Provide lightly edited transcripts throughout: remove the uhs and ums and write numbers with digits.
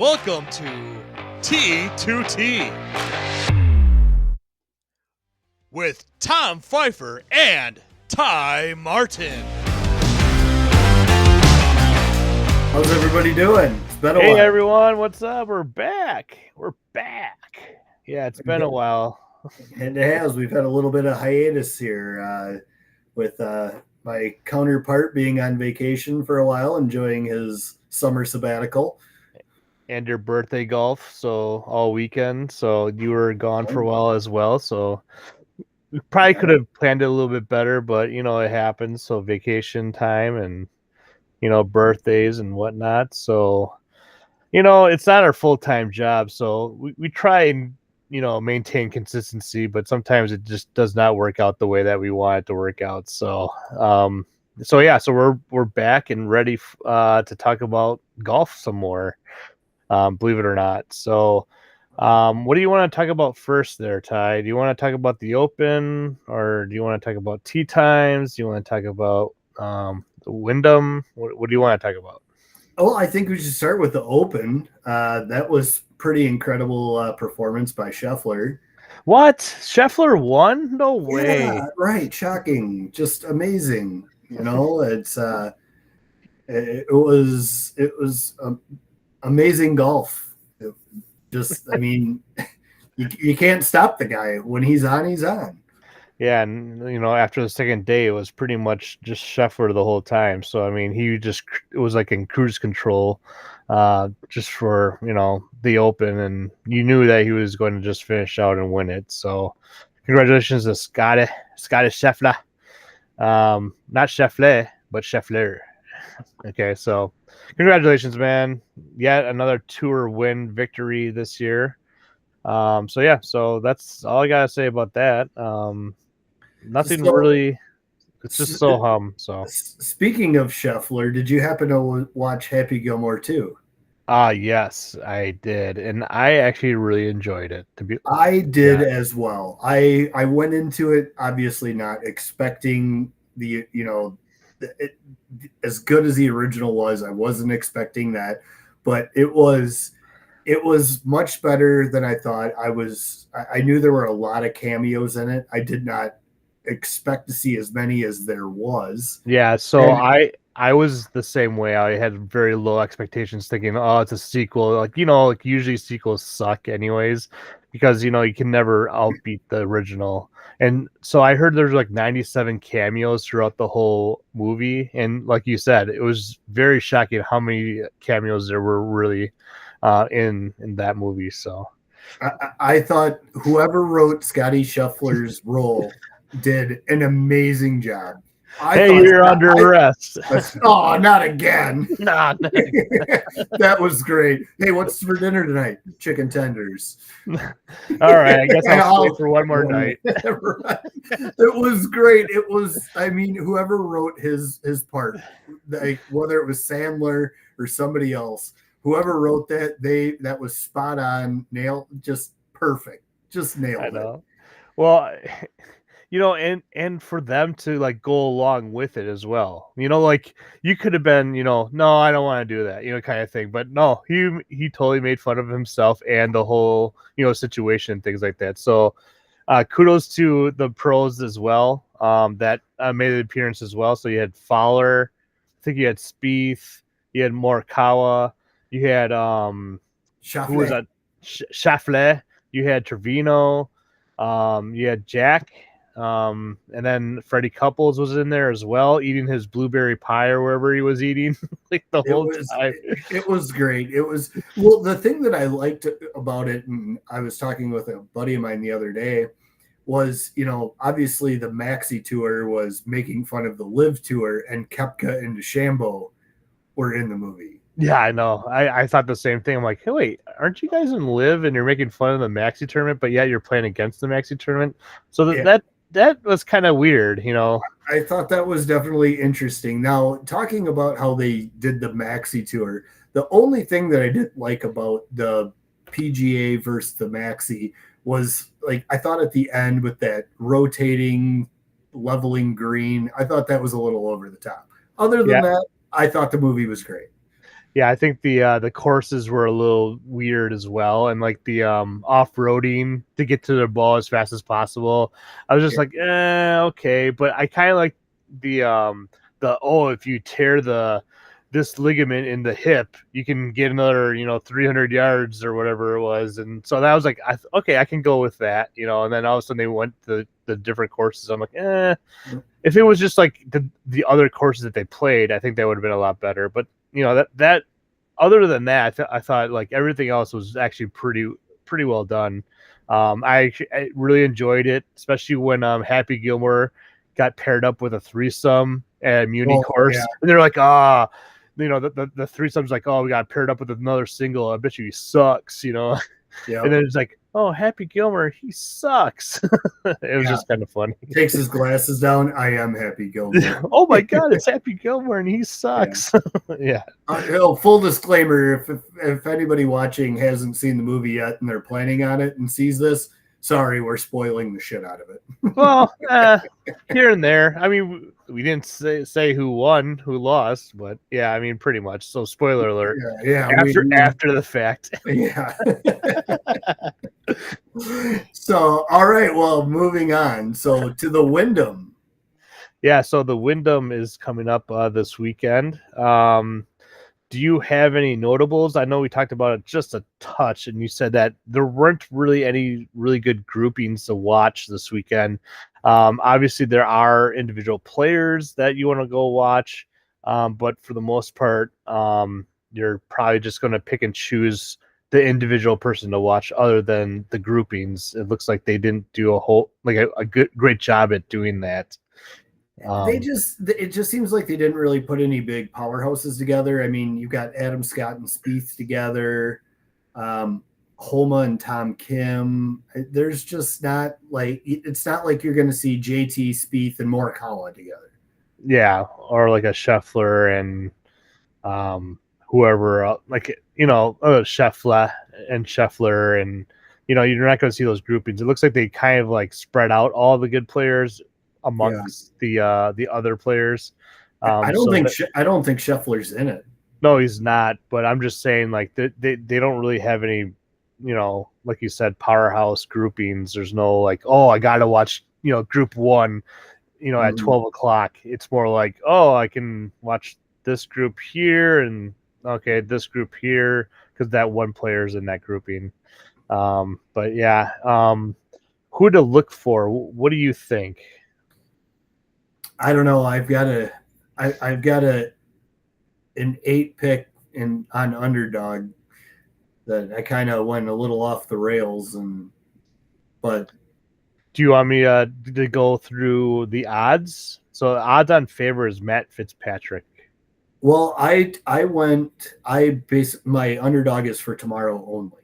Welcome to T2T with Tom Pfeiffer and Ty Martin. How's everybody doing? It's been a while. Hey everyone, what's up? We're back. Yeah, it's been a while. And it has. We've had a little bit of hiatus here with my counterpart being on vacation for a while, enjoying his summer sabbatical. And your birthday golf, so all weekend. So you were gone for a while as well. So we probably could have planned it a little bit better, but it happens. So vacation time and birthdays and whatnot. So it's not our full-time job. So we try and maintain consistency, but sometimes it just does not work out the way that we want it to work out. So so we're back and ready to talk about golf some more. Believe it or not. So, what do you want to talk about first there, Ty? Do you want to talk about the Open, or do you want to talk about tee times? Do you want to talk about the Wyndham? What do you want to talk about? Well, I think we should start with the Open. That was pretty incredible performance by Scheffler. What? Scheffler won? No way. Yeah, right. Shocking. Just amazing. It was amazing golf. You can't stop the guy. When he's on, he's on. Yeah, and after the second day, it was pretty much just Scheffler the whole time. So it was like in cruise control, just for the Open, and you knew that he was going to just finish out and win it. So congratulations to Scottie Scheffler, not Scheffler, but Scheffler. Okay, so congratulations, man! Yet another tour win victory this year. So that's all I gotta say about that. Nothing really. It's just so hum. So speaking of Scheffler, did you happen to watch Happy Gilmore too? Yes, I did, and I actually really enjoyed it. I did as well. I went into it obviously not expecting as good as the original was. I wasn't expecting that, but it was much better than I thought. I knew there were a lot of cameos in it. I did not expect to see as many as there was. Yeah, so I was the same way. I had very low expectations, thinking, oh, it's a sequel. Like usually sequels suck anyways, because you can never outbeat the original. And so I heard there's like 97 cameos throughout the whole movie, and like you said, it was very shocking how many cameos there were really in that movie. So I thought whoever wrote Scottie Scheffler's role did an amazing job. You're under arrest. Oh, not again. Nah. That was great. Hey, what's for dinner tonight? Chicken tenders. All right, I guess I'll stay for one more night. Right. It was great. It was, whoever wrote his part, whether it was Sandler or somebody else, whoever wrote that was spot on, just perfect. Just nailed it. Know. Well, and for them to like go along with it as well. Like you could have been, no, I don't want to do that, kind of thing. But no, he totally made fun of himself and the whole, situation and things like that. So kudos to the pros as well, that made an appearance as well. So you had Fowler, I think you had Spieth, you had Morikawa, you had who was that? Scheffler, you had Trevino, you had Jack. And then Freddie Couples was in there as well, eating his blueberry pie or wherever he was eating like the whole time. It was great. It was, well, the thing that I liked about it, and I was talking with a buddy of mine the other day, was, obviously the Maxi Tour was making fun of the Live Tour, and Koepka and DeChambeau were in the movie. Yeah, I know. I thought the same thing. I'm like, hey, wait, aren't you guys in Live and you're making fun of the Maxi tournament, but yeah, you're playing against the Maxi tournament? So that was kind of weird, I thought that was definitely interesting. Now, talking about how they did the Maxi Tour, the only thing that I didn't like about the PGA versus the Maxi was, like, I thought at the end with that rotating, leveling green, I thought that was a little over the top. Other than that, I thought the movie was great. Yeah, I think the courses were a little weird as well, and like the off-roading to get to the ball as fast as possible. I was just like, okay, but I kind of like the if you tear this ligament in the hip, you can get another 300 yards or whatever it was, and so that was like, okay, I can go with that, and then all of a sudden they went to the different courses. I'm like, if it was just like the other courses that they played, I think that would have been a lot better, but. That other than that, I thought like everything else was actually pretty well done. I really enjoyed it, especially when Happy Gilmore got paired up with a threesome at Muni course, and they're like, the threesome's like, we got paired up with another single. I bet you he sucks, Yeah. And then it's like, Happy Gilmore, he sucks. It was just kind of funny. Takes his glasses down. I am Happy Gilmore. Oh my God, it's Happy Gilmore and he sucks. Yeah. Full disclaimer: if anybody watching hasn't seen the movie yet and they're planning on it and sees this, sorry, we're spoiling the shit out of it. Well, here and there. I mean, we didn't say who won, who lost, but yeah, I mean, pretty much. So, spoiler alert. Yeah. After the fact. Yeah. So, all right. Well, moving on. So to the Wyndham. Yeah. So the Wyndham is coming up this weekend. Do you have any notables? I know we talked about it just a touch, and you said that there weren't really any really good groupings to watch this weekend. Obviously, there are individual players that you want to go watch, but for the most part, you're probably just going to pick and choose the individual person to watch other than the groupings. It looks like they didn't do a great job at doing that. It just seems like they didn't really put any big powerhouses together. I mean, you've got Adam Scott and Spieth together, Homa and Tom Kim. There's just not like, it's not like you're going to see JT, Spieth, and Morikawa together. Yeah, or like a Scheffler and whoever else, Scheffler and you're not going to see those groupings. It looks like they kind of like spread out all the good players amongst the other players. I don't think Scheffler's in it. No, he's not. But I'm just saying, like they don't really have any, like you said, powerhouse groupings. There's no like, I got to watch, group one, at 12 o'clock. It's more like, I can watch this group here and this group here because that one player's in that grouping. But yeah, who to look for? What do you think? I don't know. I've got an 8 pick on underdog that I kind of went a little off the rails, but do you want me to go through the odds? So odds on favor is Matt Fitzpatrick. Well, my underdog is for tomorrow only.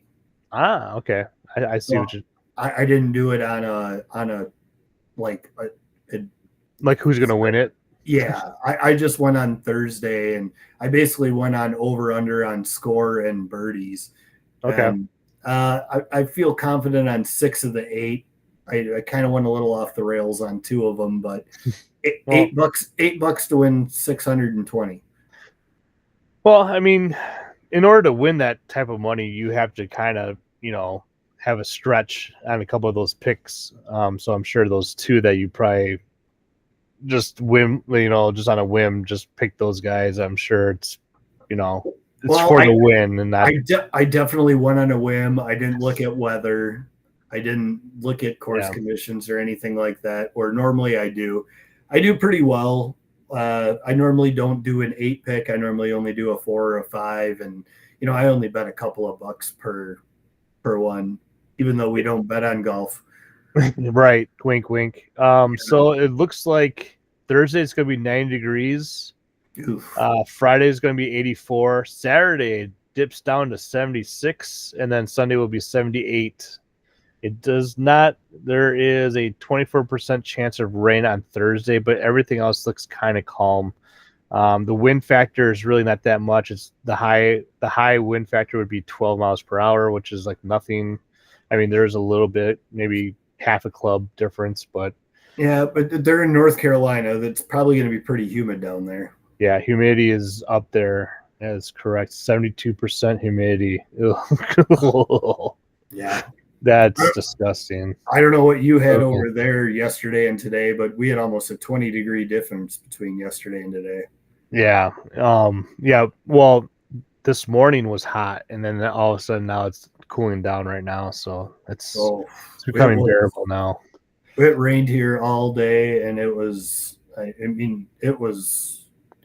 Okay. I see what you. I didn't do it on a like who's going to win it? Yeah, I just went on Thursday, and I basically went on over-under on score and birdies. Okay. And, I feel confident on 6 of the 8. I kind of went a little off the rails on 2 of them, but $8 to win 620. Well, I mean, in order to win that type of money, you have to kind of, have a stretch on a couple of those picks. So I'm sure those 2 that you probably just just on a whim, just pick those guys. I'm sure it's for the win. And that I definitely went on a whim. I didn't look at weather. I didn't look at course conditions or anything like that, or normally I do. I do pretty well. I normally don't do an 8 pick. I normally only do a 4 or a 5. And, I only bet a couple of bucks per one, even though we don't bet on golf. Right. Wink, wink. So it looks like Thursday is going to be 90 degrees. Friday is going to be 84. Saturday dips down to 76, and then Sunday will be 78. It does not. There is a 24% chance of rain on Thursday, but everything else looks kind of calm. The wind factor is really not that much. It's the high wind factor would be 12 miles per hour, which is like nothing. I mean, there's a little bit, maybe half a club difference, but yeah, but they're in North Carolina. That's probably going to be pretty humid down there. Yeah, humidity is up there. That is correct. 72% humidity. Ugh. Yeah. That's disgusting. I don't know what you had Okay. over there yesterday and today, but we had almost a 20-degree difference between yesterday and today. Yeah. Yeah. Well, this morning was hot, and then all of a sudden now it's cooling down right now. So it's becoming bearable now. It rained here all day, and it was a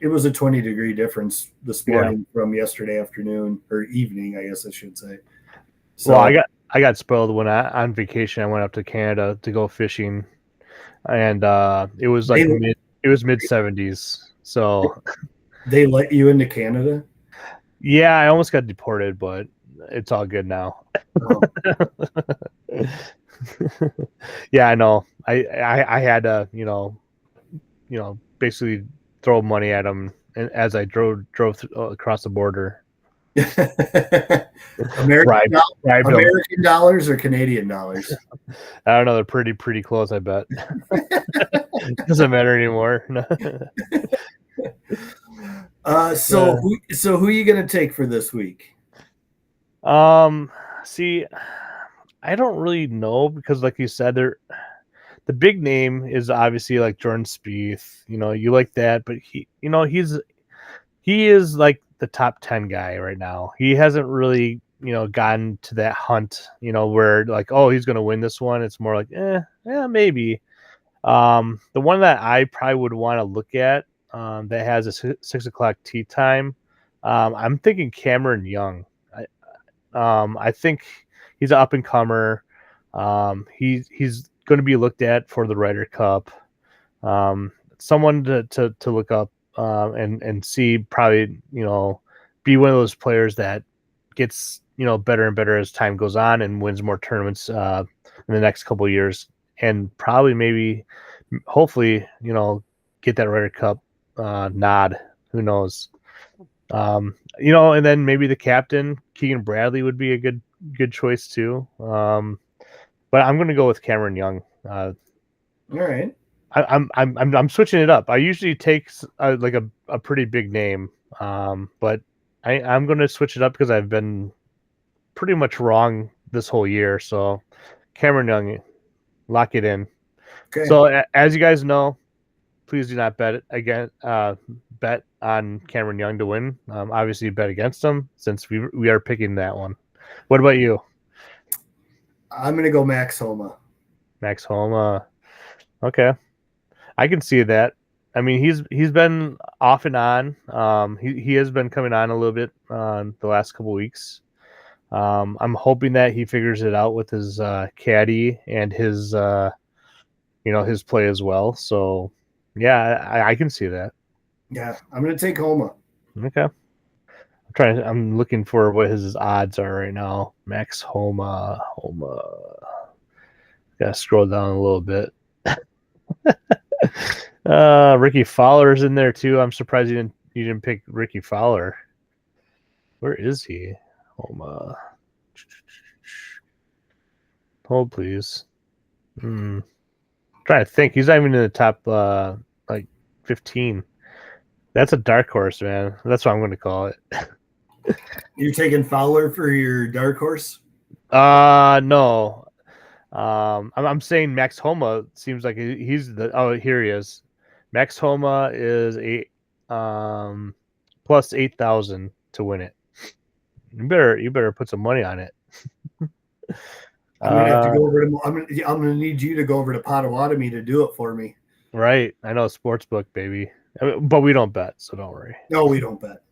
20-degree difference this morning from yesterday afternoon or evening, I guess I should say. So well, I got spoiled when on vacation. I went up to Canada to go fishing, and it was like mid 70s. So they let you into Canada? Yeah, I almost got deported, but it's all good now. Oh. Yeah, I know. I had to, basically throw money at them as I drove across the border. American dollars or Canadian dollars? I don't know. They're pretty close, I bet. Doesn't matter anymore. So who are you gonna take for this week? See, I don't really know because, like you said, the big name is obviously like Jordan Spieth. You like that, but he is like the top 10 guy right now. He hasn't really gotten to that hunt. Where like, oh, he's gonna win this one. It's more like, yeah, maybe. The one that I probably would want to look at that has a 6 o'clock tee time. I'm thinking Cameron Young. I think he's an up and comer. He's going to be looked at for the Ryder Cup. Someone to look up and see, probably be one of those players that gets better and better as time goes on and wins more tournaments in the next couple of years, and probably maybe hopefully get that Ryder Cup nod. Who knows? And then maybe the captain Keegan Bradley would be a good choice too. But I'm going to go with Cameron Young. All right. I'm switching it up. I usually take like a pretty big name, but I'm going to switch it up because I've been pretty much wrong this whole year. So Cameron Young, lock it in. Okay. So as you guys know, please do not bet on Cameron Young to win. Obviously, bet against him since we are picking that one. What about you? I'm going to go Max Homa. Max Homa. Okay. I can see that. I mean, he's been off and on. He has been coming on a little bit the last couple weeks. I'm hoping that he figures it out with his caddy and his his play as well. So yeah, I can see that. Yeah, I'm going to take Homa. Okay. I'm looking for what his odds are right now. Max Homa. Gotta scroll down a little bit. Ricky Fowler's in there too. I'm surprised you didn't pick Ricky Fowler. Where is he? Homa. Hold please. Trying to think. He's not even in the top 15. That's a dark horse, man. That's what I'm going to call it. You're taking Fowler for your dark horse? No. I'm saying Max Homa seems like he's the. Oh, here he is. Max Homa is plus 8,000 to win it. You better put some money on it. I'm gonna have to go over to. I'm gonna need you to go over to Potawatomi to do it for me. Right, I know, sportsbook, baby, but we don't bet, so don't worry. No, we don't bet.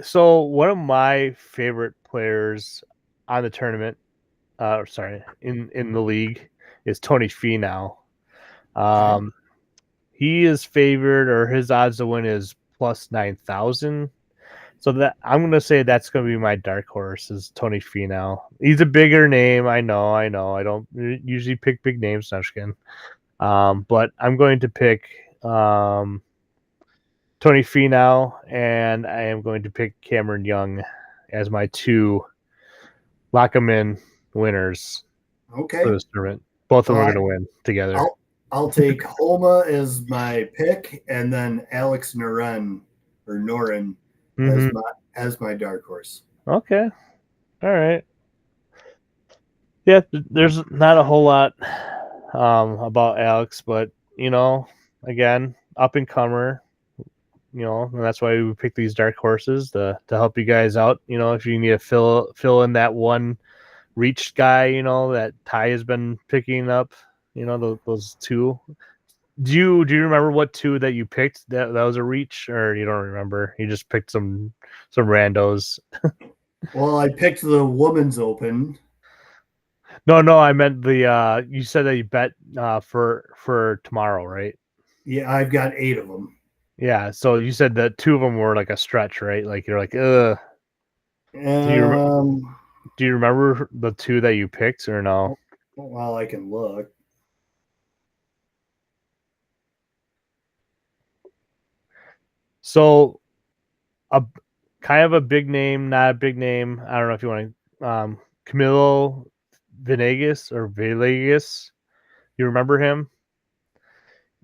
So one of my favorite players on the tournament, in the league, is Tony Finau. He is favored, or his odds to win is plus 9,000. So that I'm going to say that's going to be my dark horse is Tony Finau. He's a bigger name. I know. I don't usually pick big names, Nushkin. But I'm going to pick Tony Finau, and I am going to pick Cameron Young as my two lock 'em in winners. Okay. For this tournament. Both of them are going to win together. I'll take Homa as my pick, and then Alex Noren Mm-hmm. as my dark horse. Okay. All right. Yeah, there's not a whole lot about Alex, but again, up and comer. And that's why we pick these dark horses to help you guys out. If you need to fill in that one reach guy, that Ty has been picking up. Those two. Do you remember what two that you picked that was a reach, or you don't remember? You just picked some randos. Well, I picked the Women's Open. No, I meant the you said that you bet for tomorrow, right? Yeah, I've got 8 of them. Yeah, so you said that 2 of them were like a stretch, right? Like you're like, ugh. Um, Do you remember the 2 that you picked or no? well, I can look. So a kind of a big name, not a big name. I don't know if you want to Camilo Villegas. You remember him?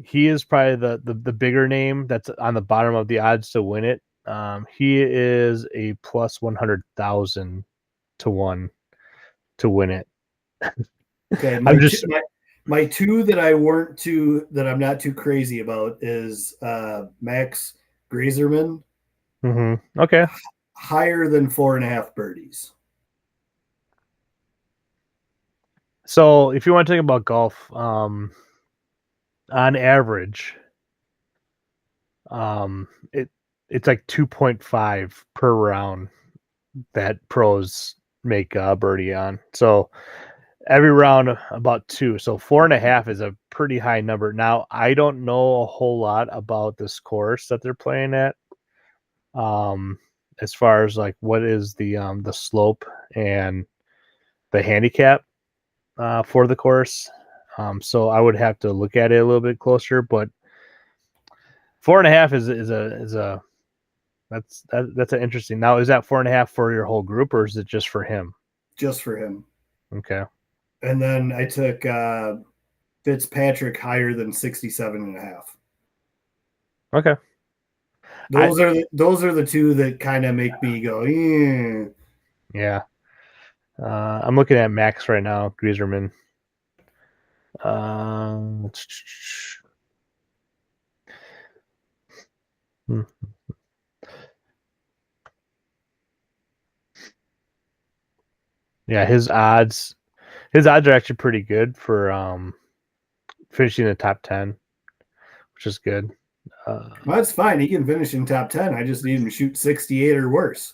He is probably the bigger name that's on the bottom of the odds to win it. He is a plus 100,000 to 1 to win it. Okay, my 2 that I'm not too crazy about is Max Grazerman. Mm-hmm. Okay. Higher than 4.5 birdies. So if you want to talk about golf, on average, it's like 2.5 per round that pros make birdie on. So every round about 2. So 4.5 is a pretty high number. Now I don't know a whole lot about this course that they're playing at. As far as like what is the slope and the handicap for the course. So I would have to look at it a little bit closer, but 4.5 is a that's an interesting. Now, is that 4.5 for your whole group, or is it just for him? Just for him. Okay. And then I took Fitzpatrick higher than 67.5. Okay. Those are the 2 that kind of make me go, yeah. Yeah. I'm looking at Max right now, Grieserman. Yeah, his odds are actually pretty good for finishing in the top 10, which is good. Well, that's fine. He can finish in top 10. I just need him to shoot 68 or worse.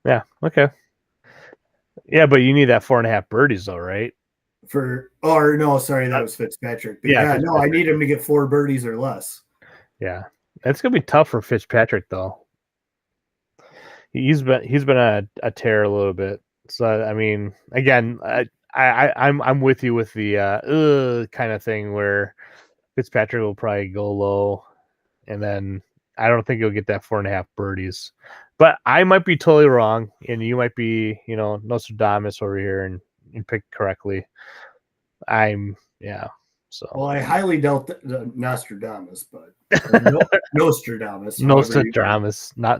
Yeah. Okay. Yeah, but you need that 4.5 birdies though, right? That was Fitzpatrick. But yeah, no, I need him to get 4 birdies or less. Yeah, it's gonna be tough for Fitzpatrick though. He's been a tear a little bit. So I mean, again, I'm with you with the kind of thing where Fitzpatrick will probably go low, and then I don't think he'll get that 4.5 birdies. But I might be totally wrong, and you might be, Nostradamus over here and pick correctly. So. Well, I highly doubt the Nostradamus, but Nostradamus. Not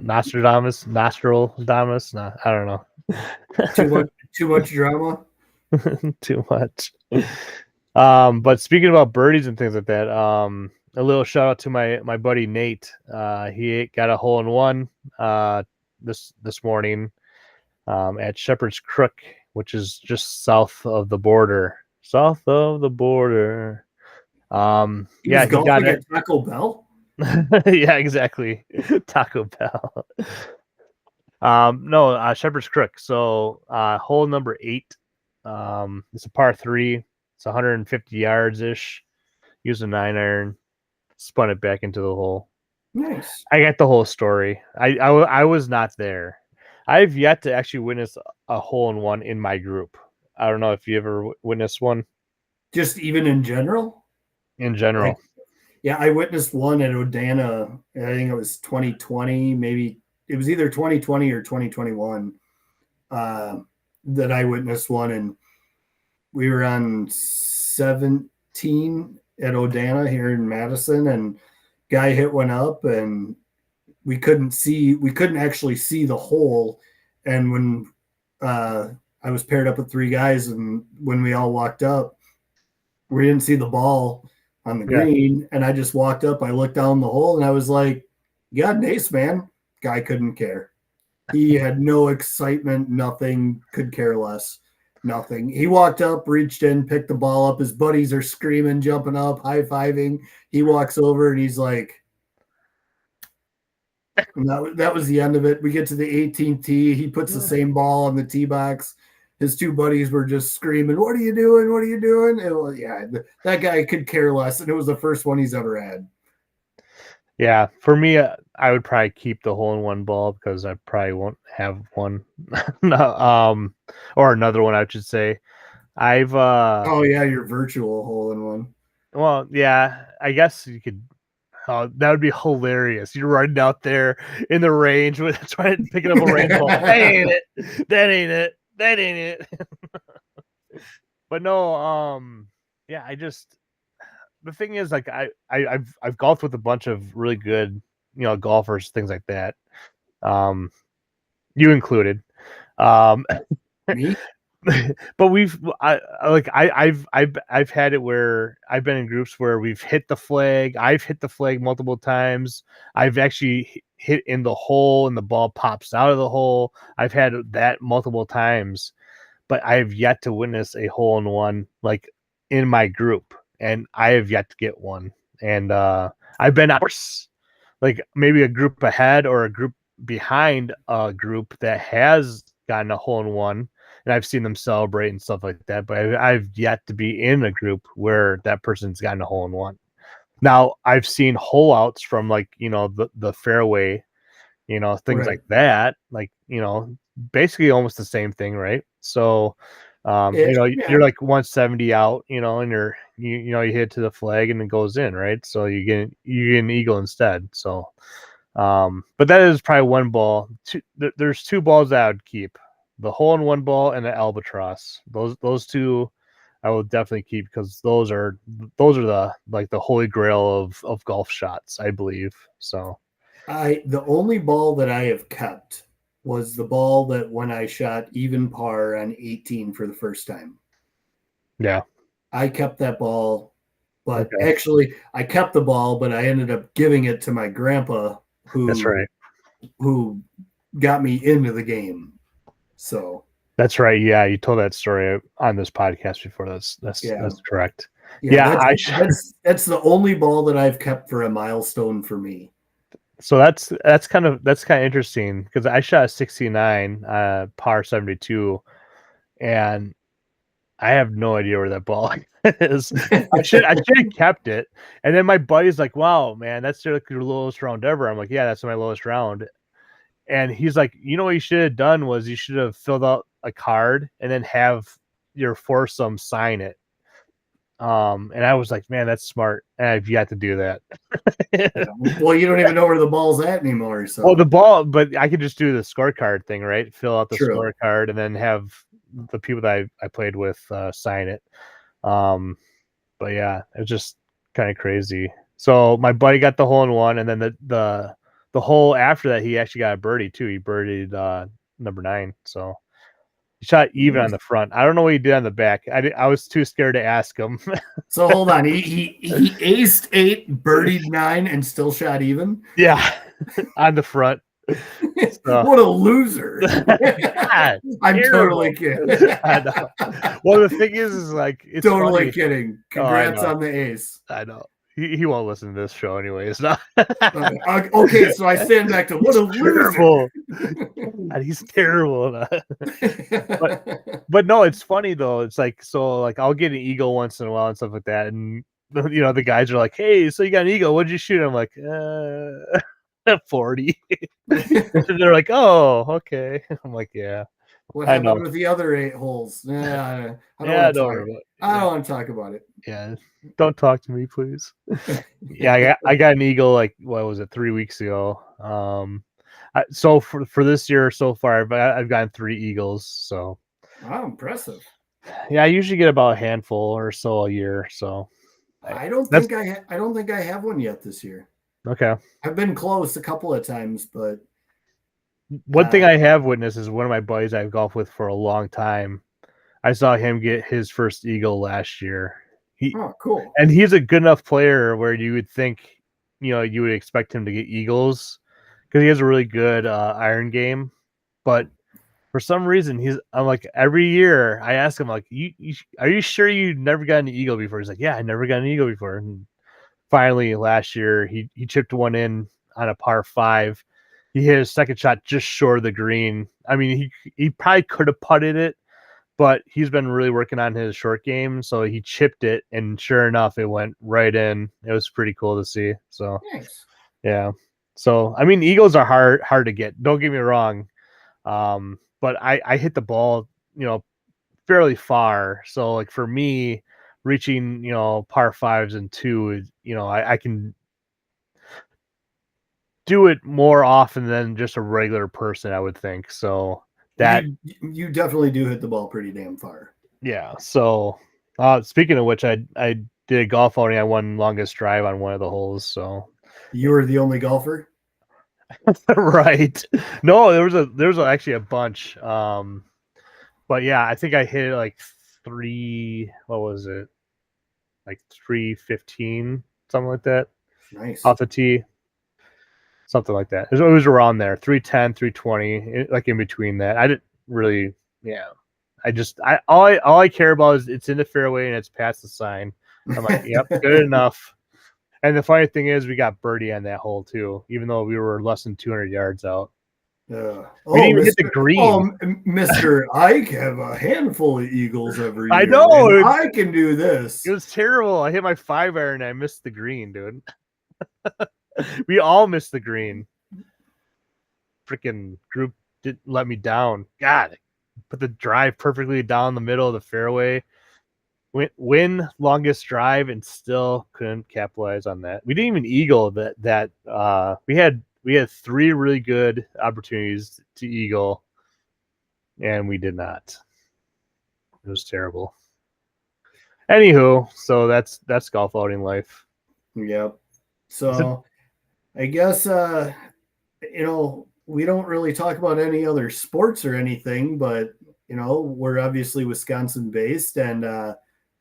Nostradamus, Nostradamus. No, I don't know. Too much drama. Too much. But speaking about birdies and things like that, a little shout out to my buddy Nate. He got a hole in one this morning at Shepard's Crook, which is just south of the border. South of the border. He got it at Taco Bell. Yeah, exactly. Taco Bell. No, Shepard's Crook. So hole number 8. It's a par 3. It's 150 yards ish. Used a 9-iron, spun it back into the hole. Nice. I got the whole story. I was not there. I've yet to actually witness a hole in one in my group. I don't know if you ever witnessed one. Just even in general? In general. Yeah, I witnessed one at Odana. I think it was 2020, maybe it was either 2020 or 2021 that I witnessed one, and we were on 17 at Odana here in Madison, and guy hit one up, and we couldn't actually see the hole. And when I was paired up with 3 guys, and when we all walked up, we didn't see the ball on the green, and I just walked up. I looked down the hole, and I was like, "You got an ace, man." Guy couldn't care. He had no excitement, nothing, could care less, nothing. He walked up, reached in, picked the ball up. His buddies are screaming, jumping up, high-fiving. He walks over, and he's like, and that was the end of it. We get to the 18th tee. He puts the same ball on the tee box. His 2 buddies were just screaming, "What are you doing? What are you doing?" That guy could care less, and it was the first one he's ever had. Yeah, for me, I would probably keep the hole-in-one ball because I probably won't have one, or another one, I should say. I've oh yeah, your virtual hole-in-one. Well, yeah, I guess you could. Oh, that would be hilarious. You're running out there in the range with trying to pick up a rainbow. That ain't it. That ain't it. That ain't it. But no, yeah, the thing is, like, I've golfed with a bunch of really good, golfers, things like that. You included. Me? But I've had it where I've been in groups where we've hit the flag. I've hit the flag multiple times. I've actually hit in the hole and the ball pops out of the hole. I've had that multiple times, but I have yet to witness a hole-in-one like in my group, and I have yet to get one. And I've been like maybe a group ahead or a group behind a group that has gotten a hole-in-one, and I've seen them celebrate and stuff like that, but I've yet to be in a group where that person's gotten a hole-in-one. Now, I've seen hole outs from, like, the fairway, things like that, like, basically almost the same thing, right? So, you're like 170 out, and you hit to the flag and it goes in, right? So you get an eagle instead. So, but that is probably one ball. There's 2 balls that I would keep: the hole-in-one ball and the albatross. Those 2 I will definitely keep, because those are the holy grail of golf shots, I believe. So the only ball that I have kept was the ball that when I shot even par on 18 for the first time. Yeah. I kept that ball, but actually I kept the ball, but I ended up giving it to my grandpa That's right. who got me into the game. So that's right. Yeah, you told that story on this podcast before. That's correct. Yeah, that's the only ball that I've kept for a milestone for me. So that's kind of interesting, because I shot a 69 par 72, and I have no idea where that ball is. I should have kept it. And then my buddy's like, "Wow, man, that's your lowest round ever." I'm like, "Yeah, that's my lowest round." And he's like, what you should have done was you should have filled out a card and then have your foursome sign it. And I was like, "Man, that's smart." And I've yet to do that. Well, you don't even know where the ball's at anymore. So, well, the ball, but I could just do the scorecard thing, right? Fill out the scorecard and then have the people that I played with sign it. But yeah, it was just kind of crazy. So my buddy got the hole-in-one, and then the hole after that, he actually got a birdie too. He birdied number 9. So he shot even on the front. I don't know what he did on the back. I was too scared to ask him. So hold on, he aced 8, birdied 9, and still shot even. Yeah, on the front. So. What a loser! I'm totally kidding. I know. Well, the thing is like, it's totally funny. Kidding. Congrats on the ace. I know. He won't listen to this show anyways. No. Okay, so I stand back to what a terrible. God, he's terrible. But no, it's funny though. It's like, so like I'll get an eagle once in a while and stuff like that, and the guys are like, "Hey, so you got an eagle? What'd you shoot?" I'm like, 40. They're like, "Oh, okay." I'm like, "Yeah." What happened with the other 8 holes? I don't want to talk about it. Yeah, don't talk to me, please. Yeah, I got an eagle, like, what was it, 3 weeks ago. So for this year so far, I've gotten 3 eagles. So wow, impressive. Yeah, I usually get about a handful or so a year. So I don't think I have one yet this year. Okay. I've been close a couple of times, but One thing I have witnessed is one of my buddies I've golfed with for a long time. I saw him get his first eagle last year. Cool. And he's a good enough player where you would think, you would expect him to get eagles because he has a really good iron game. But for some reason, I'm like, every year I ask him, like, are you sure you never got an eagle before? He's like, yeah, I never got an eagle before. And finally, last year, he chipped one in on a par 5. He hit his second shot just short of the green. I mean, he probably could have putted it, but he's been really working on his short game, so he chipped it, and sure enough, it went right in. It was pretty cool to see. So Nice. yeah. So I mean, eagles are hard to get. Don't get me wrong, but I hit the ball, fairly far. So like for me, reaching par 5s and 2, I can do it more often than just a regular person, I would think. So that you definitely do hit the ball pretty damn far. yeah. So speaking of which, I did a golf outing. I won longest drive on one of the holes. So you were the only golfer. Right. No, there was actually a bunch. But yeah, I think I hit it like what was it? Like 315, something like that. Nice. Off the tee. Something like that. It was around there. 310, 320, like in between that. I didn't really, all I care about is it's in the fairway and it's past the sign. I'm like, yep, good enough. And the funny thing is, we got birdie on that hole too, even though we were less than 200 yards out. We didn't even hit the green. Oh, Mr. Ike have a handful of eagles every year. I know. I can do this. It was terrible. I hit my 5-iron and I missed the green, dude. We all missed the green. Freaking group didn't let me down. God, put the drive perfectly down the middle of the fairway. Win longest drive and still couldn't capitalize on that. We didn't even eagle that. We had 3 really good opportunities to eagle, and we did not. It was terrible. Anywho, so that's golf outing life. Yep. So I guess we don't really talk about any other sports or anything, but we're obviously Wisconsin based and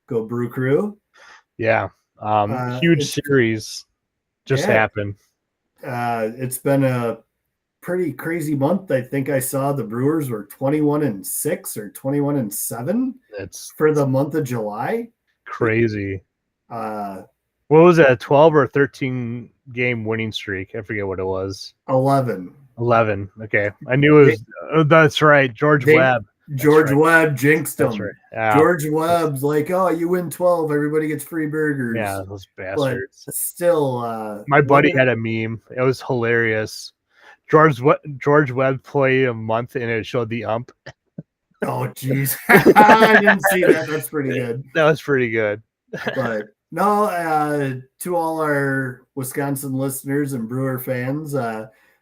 go Brew Crew. Yeah. Huge series just happened. It's been a pretty crazy month. I think I saw the Brewers were 21-6 or 21-7. That's for the month of July. Crazy. What was that? A 12 or 13 game winning streak? I forget what it was. 11. Okay, I knew it was. That's right, George Webb. George Webb jinxed them. That's right. Yeah. George Webb's like, oh, you win 12, everybody gets free burgers. Yeah, those bastards. But still, my buddy had a meme. It was hilarious. George Webb played a month and it showed the ump. Oh, jeez. I didn't see that. That's pretty good. That was pretty good. But no, to all our Wisconsin listeners and Brewer fans,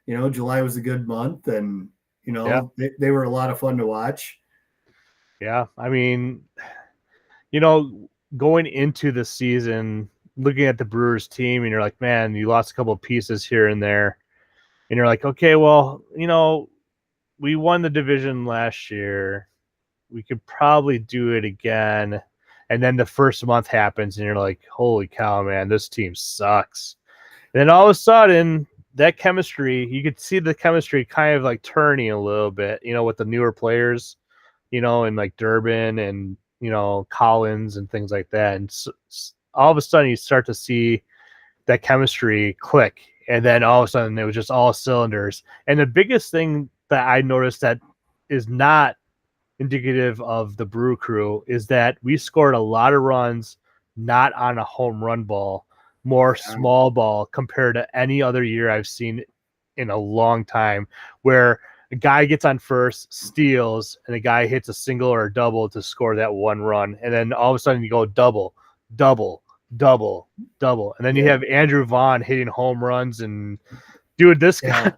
July was a good month, and they were a lot of fun to watch. Yeah, I mean, going into the season, looking at the Brewers team, and you're like, man, you lost a couple of pieces here and there, and you're like, okay, well, we won the division last year, we could probably do it again. And then the first month happens, and you're like, holy cow, man, this team sucks. And then all of a sudden, that chemistry, you could see the chemistry kind of like turning a little bit, with the newer players, and like Durbin and, Collins and things like that. And so, all of a sudden, you start to see that chemistry click. And then all of a sudden, it was just all cylinders. And the biggest thing that I noticed that is not indicative of the Brew Crew is that we scored a lot of runs not on a home run ball, more small ball compared to any other year I've seen in a long time, where a guy gets on first, steals, and a guy hits a single or a double to score that one run, and then all of a sudden you go double, and then you have Andrew Vaughn hitting home runs. And dude, this guy.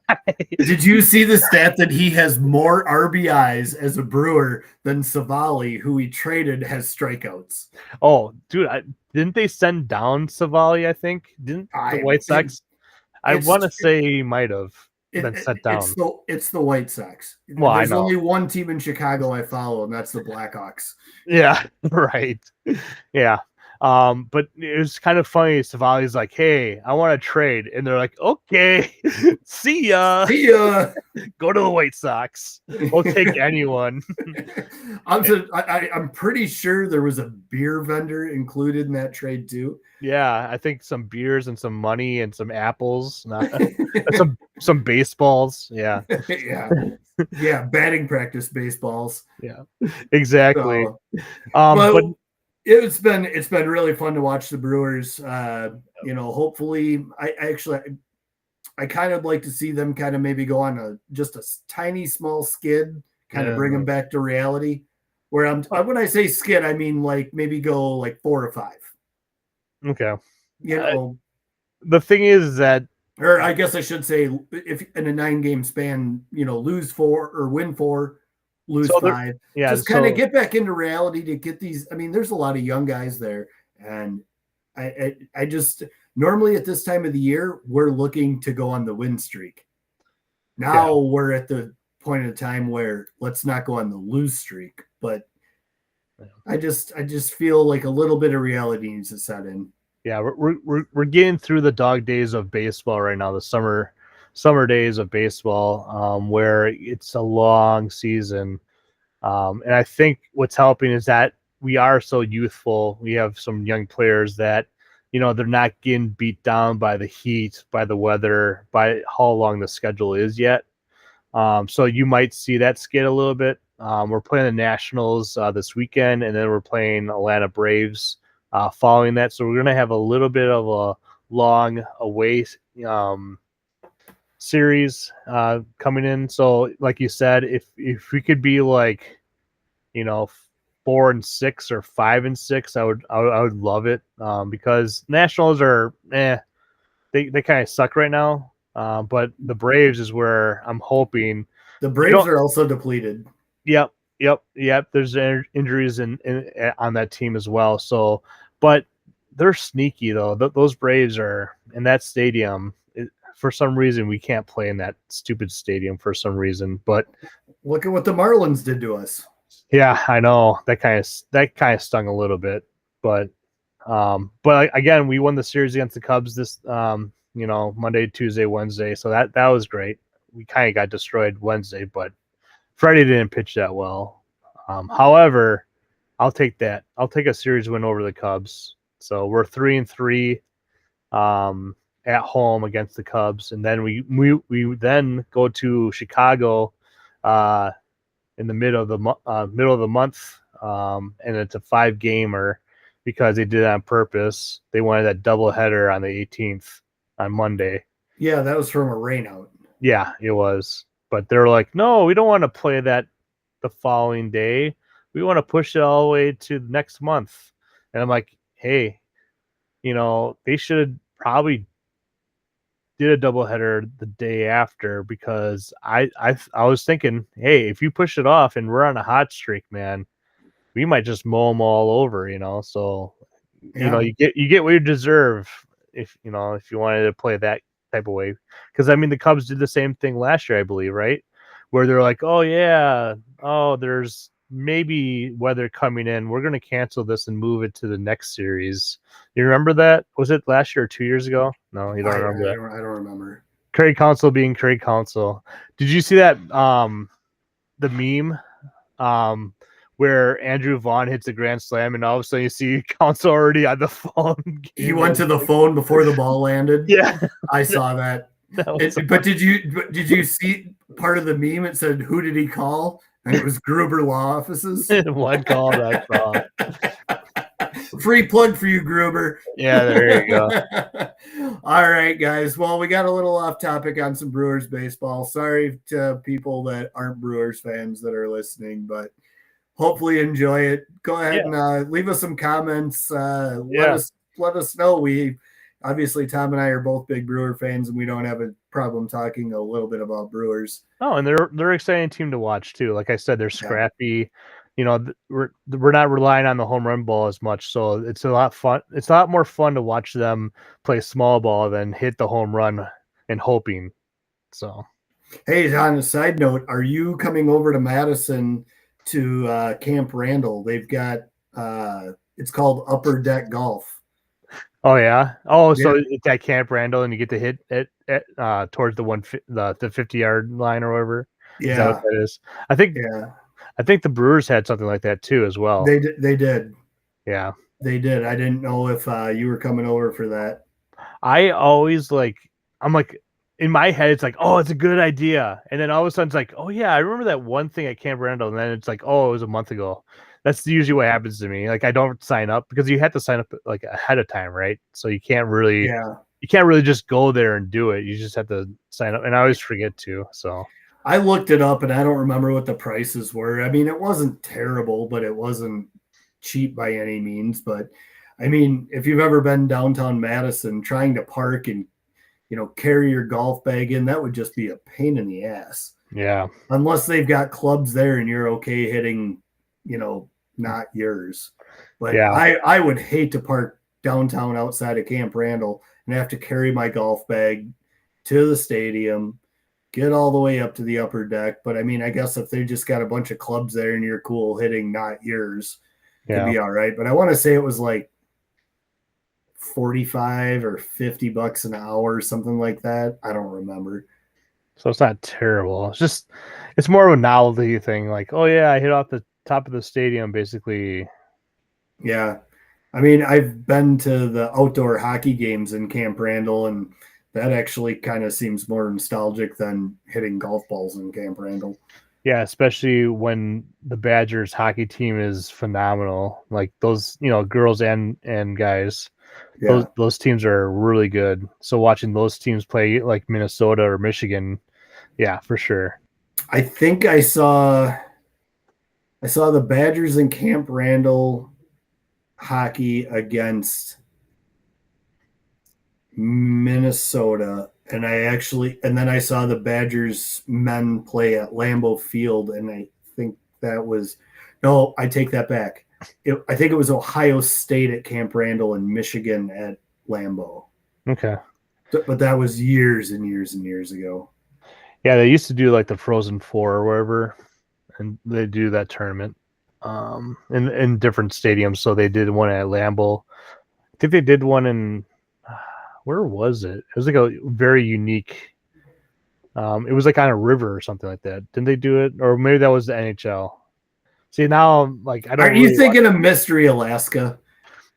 Did you see the stat that he has more RBIs as a Brewer than Savali, who he traded, has strikeouts? Oh, dude, didn't they send down Savali, I think? Didn't the White Sox? I It's want to say he might have been it, sent down. it's the White Sox. Well, I There's know. only one team in Chicago I follow, and that's the Blackhawks. Yeah, right. Yeah. But it was kind of funny. Savali's like, "Hey, I want to trade," and they're like, "Okay, see ya. See ya. Go to the White Sox. We'll take anyone." I'm pretty sure there was a beer vendor included in that trade too. Yeah, I think some beers and some money and some apples, some baseballs. Yeah, yeah, batting practice baseballs. yeah, exactly. But But it's been really fun to watch the Brewers. Hopefully, I kind of like to see them kind of maybe go on just a tiny small skid, kind of bring them back to reality. Where when I say skid, I mean like maybe go like 4 or 5. okay. The thing is that, or I guess I should say, if in a 9-game span, lose 4 or win 4, lose 5. Just kind of get back into reality to get these. I mean, there's a lot of young guys there, and I just normally at this time of the year we're looking to go on the win streak. Now we're at the point of time where let's not go on the lose streak, but I just feel like a little bit of reality needs to set in. Yeah, we're getting through the dog days of baseball right now, the summer days of baseball, where it's a long season. And I think what's helping is that we are so youthful. We have some young players that, they're not getting beat down by the heat, by the weather, by how long the schedule is yet. So you might see that skid a little bit. We're playing the Nationals this weekend, and then we're playing Atlanta Braves following that. So we're going to have a little bit of a long away series coming in. So like you said, if we could be like, 4-6 or 5-6, I would love it, because Nationals are they kind of suck right now. But the Braves is where I'm hoping. The Braves are also depleted. Yep. There's injuries in on that team as well. So, but they're sneaky though. Those Braves are in that stadium. For some reason, we can't play in that stupid stadium for some reason. But look at what the Marlins did to us. Yeah, I know that kind of stung a little bit, but again, we won the series against the Cubs this Monday, Tuesday, Wednesday, so that was great. We kind of got destroyed Wednesday, but Freddie didn't pitch that well. However, I'll take that. I'll take a series win over the Cubs. So we're 3-3 at home against the Cubs, and then we then go to Chicago in the middle of the month, and it's a 5-gamer because they did it on purpose. They wanted that doubleheader on the 18th on Monday. Yeah, that was from a rainout. Yeah, it was. But they're like, no, we don't want to play that the following day. We want to push it all the way to next month. And I'm like, hey, they should probably did a doubleheader the day after, because I was thinking, hey, if you push it off and we're on a hot streak, man, we might just mow them all over, So, you get what you deserve if you wanted to play that type of way. Because I mean, the Cubs did the same thing last year, I believe, right? Where they're like, there's maybe weather coming in. We're going to cancel this and move it to the next series. You remember that? Was it last year or 2 years ago? No, you don't remember that. I don't remember. Craig Counsell being Craig Counsell. Did you see that the meme where Andrew Vaughn hits a grand slam and all of a sudden you see Counsell already on the phone? He went to the phone before the ball landed. Yeah, I saw that. But did you see part of the meme? It said, "Who did he call?" And it was Gruber Law Offices. One call that saw. Free plug for you, Gruber. Yeah, there you go. All right, guys. Well, we got a little off topic on some Brewers baseball. Sorry to people that aren't Brewers fans that are listening, but hopefully enjoy it. Go ahead and leave us some comments. Let us know. We obviously, Tom and I are both big Brewer fans, and we don't have a problem talking a little bit about Brewers. Oh, and they're an exciting team to watch too. Like I said, they're scrappy. We're not relying on the home run ball as much, so it's a lot fun. It's a lot more fun to watch them play small ball than hit the home run and hoping. So, hey, on a side note, are you coming over to Madison to Camp Randall? They've got it's called Upper Deck Golf. oh yeah, oh so Yeah. it's at Camp Randall, and you get to hit it at towards the 50-yard line or whatever. Is that what Yeah, that is? I think yeah, I think the Brewers had something like that too as well. they did. Yeah, They did. I didn't know if you were coming over for that. I always I'm like in my head it's like, oh, it's a good idea, and then all of a sudden it's like, oh yeah, I remember that one thing at Camp Randall, and then it's like, oh, it was a month ago. That's usually what happens to me. Like I don't sign up because you have to sign up like ahead of time, right? So you can't really just go there and do it. You just have to sign up, and I always forget to. So I looked it up and I don't remember what the prices were. I mean, it wasn't terrible, but it wasn't cheap by any means. But I mean, if you've ever been downtown Madison, trying to park and carry your golf bag in, that would just be a pain in the ass. yeah, Unless they've got clubs there and you're okay hitting, not yours. But yeah, I would hate to park downtown outside of Camp Randall and have to carry my golf bag to the stadium, get all the way up to the upper deck. But I mean, I guess if they just got a bunch of clubs there and you're cool hitting not yours, it'd be all right. But I want to say it was like 45 or $50 an hour, something like that. I don't remember. So it's not terrible. It's more of a novelty thing. Like, oh yeah, I hit off the top of the stadium, basically. Yeah. I mean, I've been to the outdoor hockey games in Camp Randall, and that actually kind of seems more nostalgic than hitting golf balls in Camp Randall. Yeah, especially when the Badgers hockey team is phenomenal. Like those, girls and guys. Yeah. Those teams are really good. So watching those teams play like Minnesota or Michigan, yeah, for sure. I think I saw the Badgers in Camp Randall hockey against Minnesota, and then I saw the Badgers men play at Lambeau Field, and I think that was no, I take that back. I think it was Ohio State at Camp Randall and Michigan at Lambeau. Okay. But that was years and years and years ago. Yeah, they used to do like the Frozen Four or wherever, and they do that tournament in different stadiums. So they did one at Lambeau. I think they did one in where was it? It was like a very unique. It was like on a river or something like that. Didn't they do it? Or maybe that was the NHL. See, now I'm like, I don't. Are you thinking of Mystery Alaska?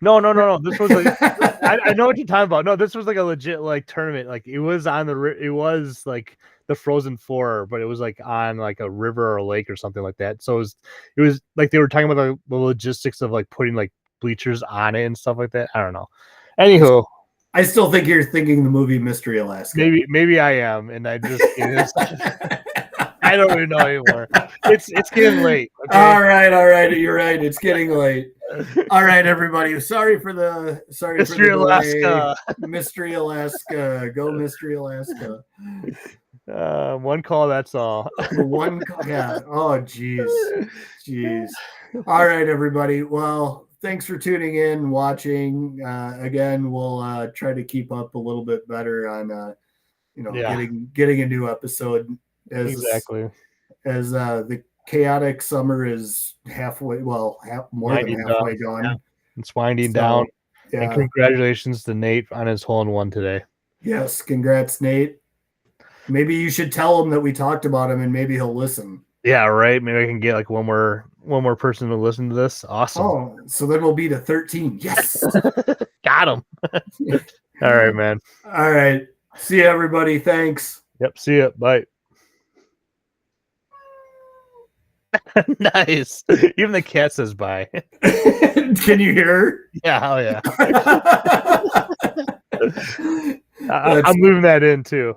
No. This was like, I know what you're talking about. No, this was like a legit like tournament. Like it was it was like the Frozen Four, but it was like on like a river or a lake or something like that. So it was like they were talking about the logistics of like putting like bleachers on it and stuff like that. I don't know. Anywho, I still think you're thinking the movie Mystery Alaska. Maybe I am, and I just I don't even know anymore. It's getting late. Okay? All right. You're right. It's getting late. All right, everybody. Sorry for the Mystery Alaska. Mystery Alaska. Go Mystery Alaska. One call. That's all. One call. Yeah. Oh, jeez. All right, everybody. Well, thanks for tuning in, watching. Again, we'll try to keep up a little bit better on, getting a new episode. As the chaotic summer is more than halfway gone. Yeah. It's winding down. Yeah. And congratulations to Nate on his hole-in-one today. Yes, congrats, Nate. Maybe you should tell him that we talked about him, and maybe he'll listen. Yeah, right. Maybe I can get like one more person to listen to this. Awesome. Oh, so then we'll be to 13. Yes, got him. All right, man. All right. See you, everybody. Thanks. Yep. See ya. Bye. Nice. Even the cat says bye. Can you hear her? Yeah, hell yeah. I'm moving that in too.